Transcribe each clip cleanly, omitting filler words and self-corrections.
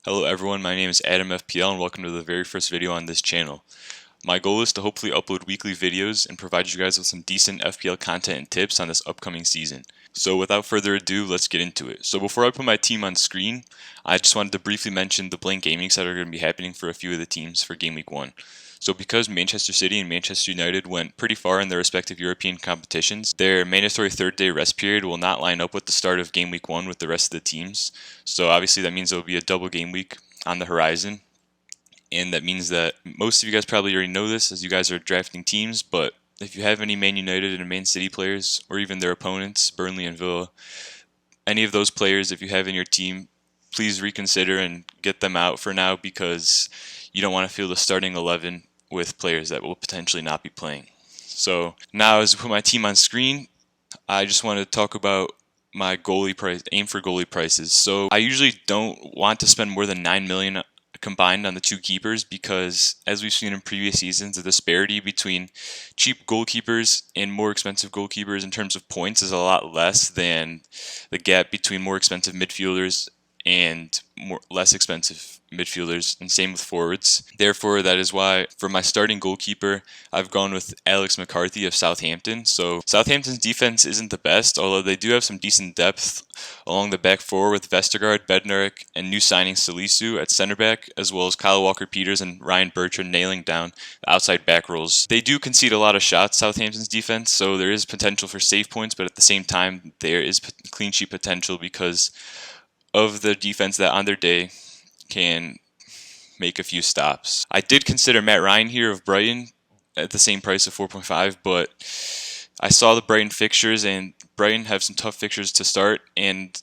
Hello everyone, my name is Adam FPL and welcome to the very first video on this channel. My goal is to hopefully upload weekly videos and provide you guys with some decent FPL content and tips on this upcoming season. So without further ado, let's get into it. So before I put my team on screen, I just wanted to briefly mention the blank gamings that are going to be happening for a few of the teams for Game Week 1. So because Manchester City and Manchester United went pretty far in their respective European competitions, their mandatory third day rest period will not line up with the start of Game Week 1 with the rest of the teams. So obviously that means there will be a double game week on the horizon. And that means that most of you guys probably already know this as you guys are drafting teams, but if you have any Man United and Man City players, or even their opponents, Burnley and Villa, any of those players, if you have in your team, please reconsider and get them out for now because you don't want to field a starting 11 with players that will potentially not be playing. So now as I put my team on screen, I just want to talk about my goalie price, aim for goalie prices. So I usually don't want to spend more than 9 million combined on the two keepers because as we've seen in previous seasons, the disparity between cheap goalkeepers and more expensive goalkeepers in terms of points is a lot less than the gap between more expensive midfielders and less expensive midfielders, and same with forwards. Therefore, that is why for my starting goalkeeper, I've gone with Alex McCarthy of Southampton. So Southampton's defense isn't the best, although they do have some decent depth along the back four with Vestergaard, Bednarik, and new signing Salisu at center back, as well as Kyle Walker-Peters and Ryan Bertrand nailing down the outside back roles. They do concede a lot of shots, Southampton's defense, so there is potential for save points, but at the same time, there is clean sheet potential because of the defense that on their day can make a few stops. I did consider Matt Ryan here of Brighton at the same price of 4.5, but I saw the Brighton fixtures and Brighton have some tough fixtures to start, and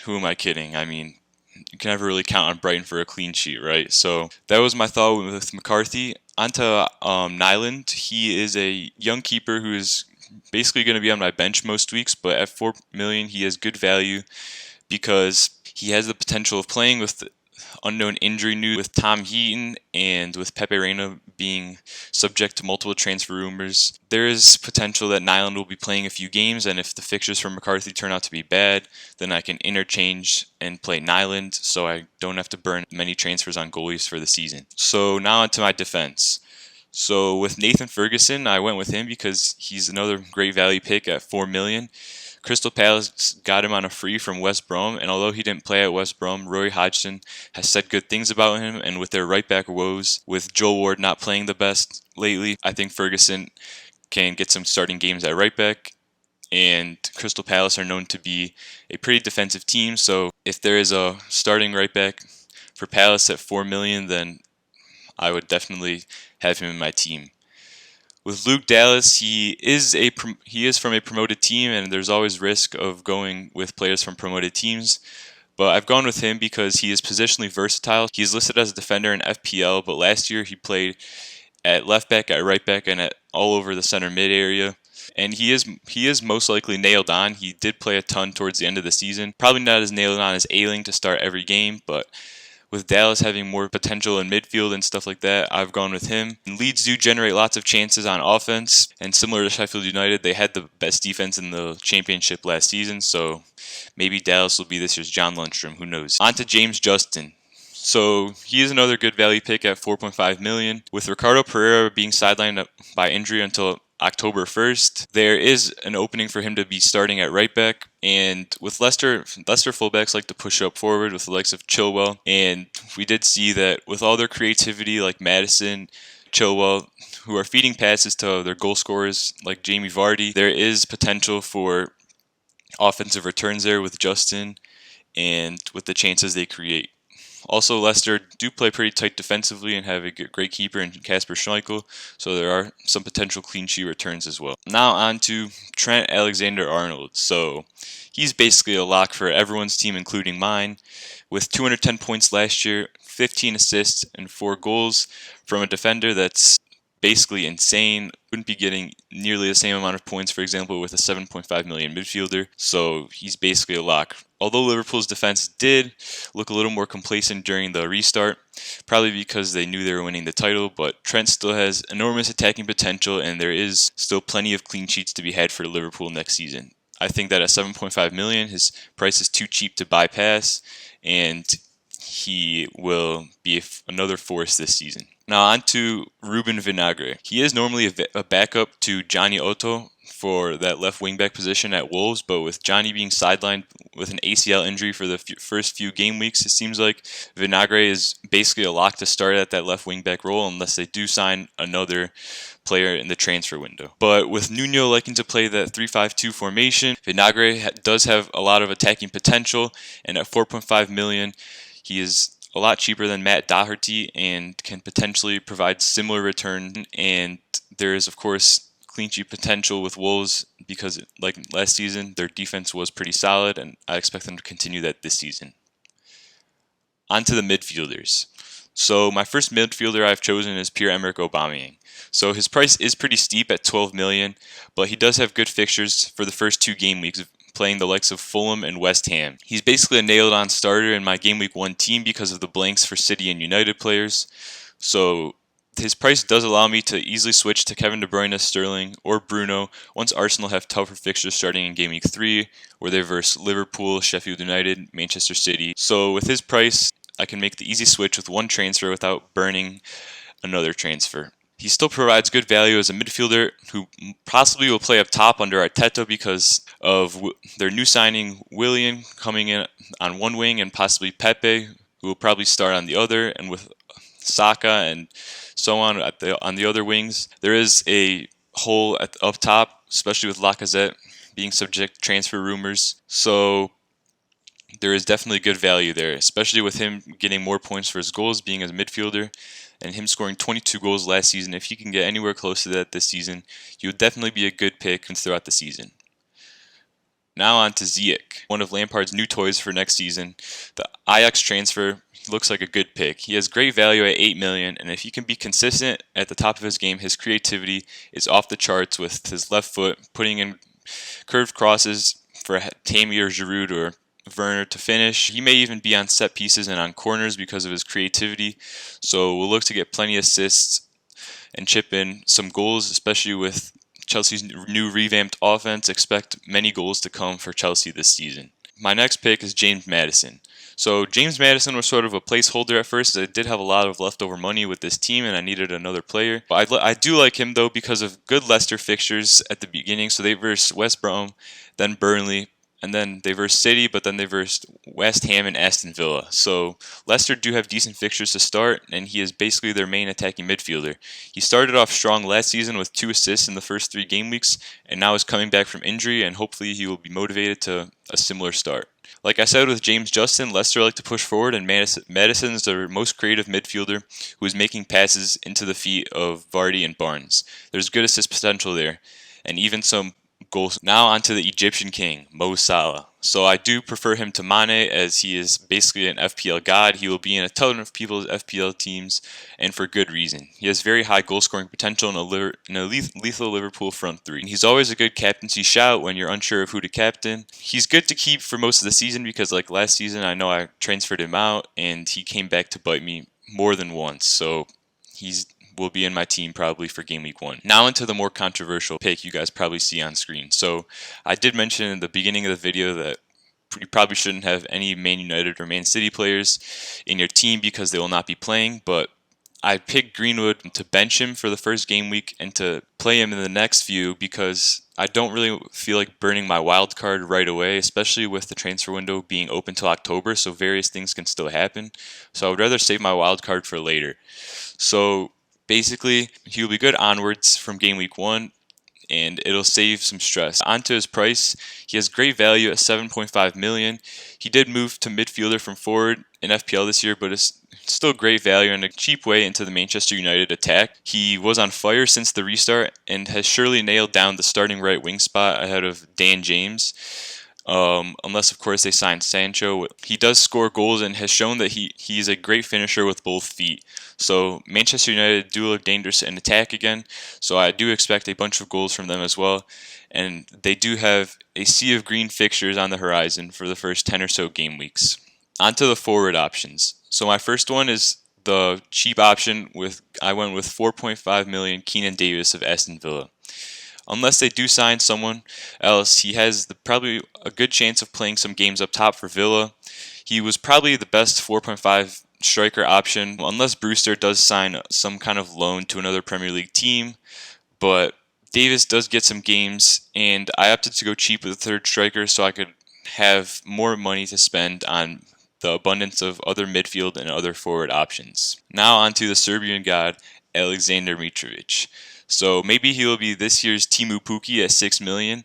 who am I kidding? I mean, you can never really count on Brighton for a clean sheet, right? So that was my thought with McCarthy. Onto Nyland. He is a young keeper who is basically going to be on my bench most weeks, but at 4 million he has good value because he has the potential of playing with unknown injury news with Tom Heaton and with Pepe Reina being subject to multiple transfer rumors. There is potential that Nyland will be playing a few games, and if the fixtures for McCarthy turn out to be bad, then I can interchange and play Nyland so I don't have to burn many transfers on goalies for the season. So now onto my defense. So with Nathan Ferguson, I went with him because he's another great value pick at 4 million. Crystal Palace got him on a free from West Brom, and although he didn't play at West Brom, Roy Hodgson has said good things about him, and with their right back woes, with Joel Ward not playing the best lately, I think Ferguson can get some starting games at right back, and Crystal Palace are known to be a pretty defensive team, so if there is a starting right back for Palace at 4 million, then I would definitely have him in my team. With Luke Dallas, he is from a promoted team, and there's always risk of going with players from promoted teams. But I've gone with him because he is positionally versatile. He's listed as a defender in FPL, but last year he played at left back, at right back, and at all over the center mid area. And he is most likely nailed on. He did play a ton towards the end of the season. Probably not as nailed on as Ayling to start every game, but with Dallas having more potential in midfield and stuff like that, I've gone with him. And Leeds do generate lots of chances on offense, and similar to Sheffield United, they had the best defense in the championship last season, so maybe Dallas will be this year's John Lundstrom, who knows. On to James Justin. So he is another good value pick at 4.5 million. With Ricardo Pereira being sidelined by injury until October 1st, there is an opening for him to be starting at right back. And with Leicester fullbacks like to push up forward with the likes of Chilwell. And we did see that with all their creativity like Madison, Chilwell, who are feeding passes to their goal scorers like Jamie Vardy, there is potential for offensive returns there with Justin and with the chances they create. Also, Leicester do play pretty tight defensively and have a great keeper in Kasper Schmeichel, so there are some potential clean sheet returns as well. Now on to Trent Alexander-Arnold. So he's basically a lock for everyone's team, including mine, with 210 points last year, 15 assists, and 4 goals from a defender that's basically insane. Wouldn't be getting nearly the same amount of points, for example, with a 7.5 million midfielder, so he's basically a lock. Although Liverpool's defense did look a little more complacent during the restart, probably because they knew they were winning the title, but Trent still has enormous attacking potential, and there is still plenty of clean sheets to be had for Liverpool next season. I think that at 7.5 million, his price is too cheap to bypass, and he will be another force this season. Now on to Ruben Vinagre. He is normally a backup to Johnny Otto for that left wingback position at Wolves, but with Johnny being sidelined with an ACL injury for the first few game weeks, it seems like Vinagre is basically a lock to start at that left wingback role unless they do sign another player in the transfer window. But with Nuno liking to play that 3-5-2 formation, Vinagre does have a lot of attacking potential, and at 4.5 million, he is a lot cheaper than Matt Doherty and can potentially provide similar return. And there is, of course, clean sheet potential with Wolves because, like last season, their defense was pretty solid, and I expect them to continue that this season. On to the midfielders. So my first midfielder I've chosen is Pierre-Emerick Aubameyang. So his price is pretty steep at 12 million, but he does have good fixtures for the first 2 game weeks, playing the likes of Fulham and West Ham. He's basically a nailed-on starter in my Game Week 1 team because of the blanks for City and United players. So his price does allow me to easily switch to Kevin De Bruyne, Sterling, or Bruno once Arsenal have tougher fixtures starting in Game Week 3, where they verse Liverpool, Sheffield United, Manchester City. So with his price, I can make the easy switch with one transfer without burning another transfer. He still provides good value as a midfielder who possibly will play up top under Arteta because of their new signing Willian coming in on one wing and possibly Pepe, who will probably start on the other, and with Saka and so on on the other wings. There is a hole up top, especially with Lacazette being subject to transfer rumors. So there is definitely good value there, especially with him getting more points for his goals being as a midfielder and him scoring 22 goals last season. If he can get anywhere close to that this season, he would definitely be a good pick throughout the season. Now on to Ziyech, one of Lampard's new toys for next season. The Ajax transfer looks like a good pick. He has great value at 8 million, and if he can be consistent at the top of his game, his creativity is off the charts with his left foot, putting in curved crosses for Tammy or Giroud or Werner to finish. He may even be on set pieces and on corners because of his creativity, so we'll look to get plenty of assists and chip in some goals, especially with Chelsea's new revamped offense. Expect many goals to come for Chelsea this season. My next pick is James Maddison. So James Maddison was sort of a placeholder at first. I did have a lot of leftover money with this team and I needed another player. But I do like him though because of good Leicester fixtures at the beginning. So they versed West Brom, then Burnley, and then they versed City, but then they versed West Ham and Aston Villa. So Leicester do have decent fixtures to start, and he is basically their main attacking midfielder. He started off strong last season with 2 assists in the first 3 game weeks, and now is coming back from injury, and hopefully he will be motivated to a similar start. Like I said with James Justin, Leicester like to push forward, and Maddison is their most creative midfielder who is making passes into the feet of Vardy and Barnes. There's good assist potential there, and even some goals. Now onto the Egyptian king, Mo Salah. So I do prefer him to Mane as he is basically an FPL god. He will be in a ton of people's FPL teams, and for good reason. He has very high goal scoring potential in a lethal Liverpool front 3. He's always a good captaincy shout when you're unsure of who to captain. He's good to keep for most of the season because like last season I know I transferred him out and he came back to bite me more than once. So he's will be in my team probably for Game Week 1. Now into the more controversial pick you guys probably see on screen. So I did mention in the beginning of the video that you probably shouldn't have any Man United or Man City players in your team because they will not be playing, but I picked Greenwood to bench him for the first game week and to play him in the next few because I don't really feel like burning my wild card right away, especially with the transfer window being open till October, so various things can still happen. So I would rather save my wild card for later. So basically, he will be good onwards from Game Week 1, and it'll save some stress. Onto his price, he has great value at 7.5 million. He did move to midfielder from forward in FPL this year, but it's still great value and a cheap way into the Manchester United attack. He was on fire since the restart and has surely nailed down the starting right wing spot ahead of Dan James. Unless, of course, they sign Sancho. He does score goals and has shown that he's a great finisher with both feet. So Manchester United do look dangerous in attack again, so I do expect a bunch of goals from them as well. And they do have a sea of green fixtures on the horizon for the first 10 or so game weeks. On to the forward options. So my first one is the cheap option. I went with 4.5 million Keenan Davis of Aston Villa. Unless they do sign someone else, he has probably a good chance of playing some games up top for Villa. He was probably the best 4.5 striker option, unless Brewster does sign some kind of loan to another Premier League team. But Davis does get some games, and I opted to go cheap with a third striker so I could have more money to spend on the abundance of other midfield and other forward options. Now on to the Serbian god, Alexander Mitrovic. So maybe he will be this year's Timu Puki at 6 million,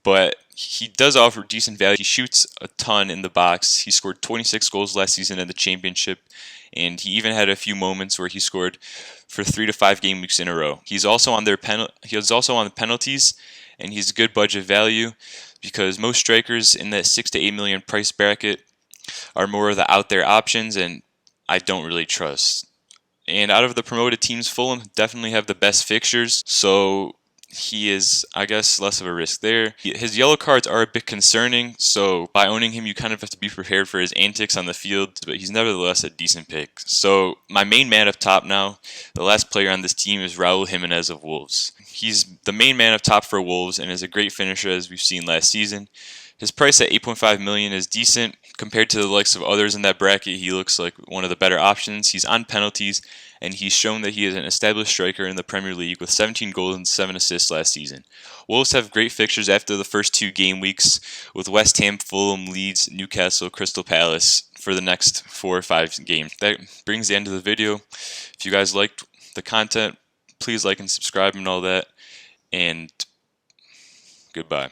but he does offer decent value. He shoots a ton in the box. He scored 26 goals last season in the championship, and he even had a few moments where he scored for 3 to 5 game weeks in a row. He's also on the penalties, and he's good budget value because most strikers in that 6 to 8 million price bracket are more of the out there options, and I don't really trust. And out of the promoted teams, Fulham definitely have the best fixtures, so he is, I guess, less of a risk there. His yellow cards are a bit concerning, so by owning him, you kind of have to be prepared for his antics on the field, but he's nevertheless a decent pick. So my main man up top now, the last player on this team, is Raul Jimenez of Wolves. He's the main man up top for Wolves and is a great finisher, as we've seen last season. His price at 8.5 million is decent compared to the likes of others in that bracket. He looks like one of the better options. He's on penalties, and he's shown that he is an established striker in the Premier League with 17 goals and 7 assists last season. Wolves have great fixtures after the first 2 game weeks with West Ham, Fulham, Leeds, Newcastle, Crystal Palace for the next 4 or 5 games. That brings the end of the video. If you guys liked the content, please like and subscribe and all that, and goodbye.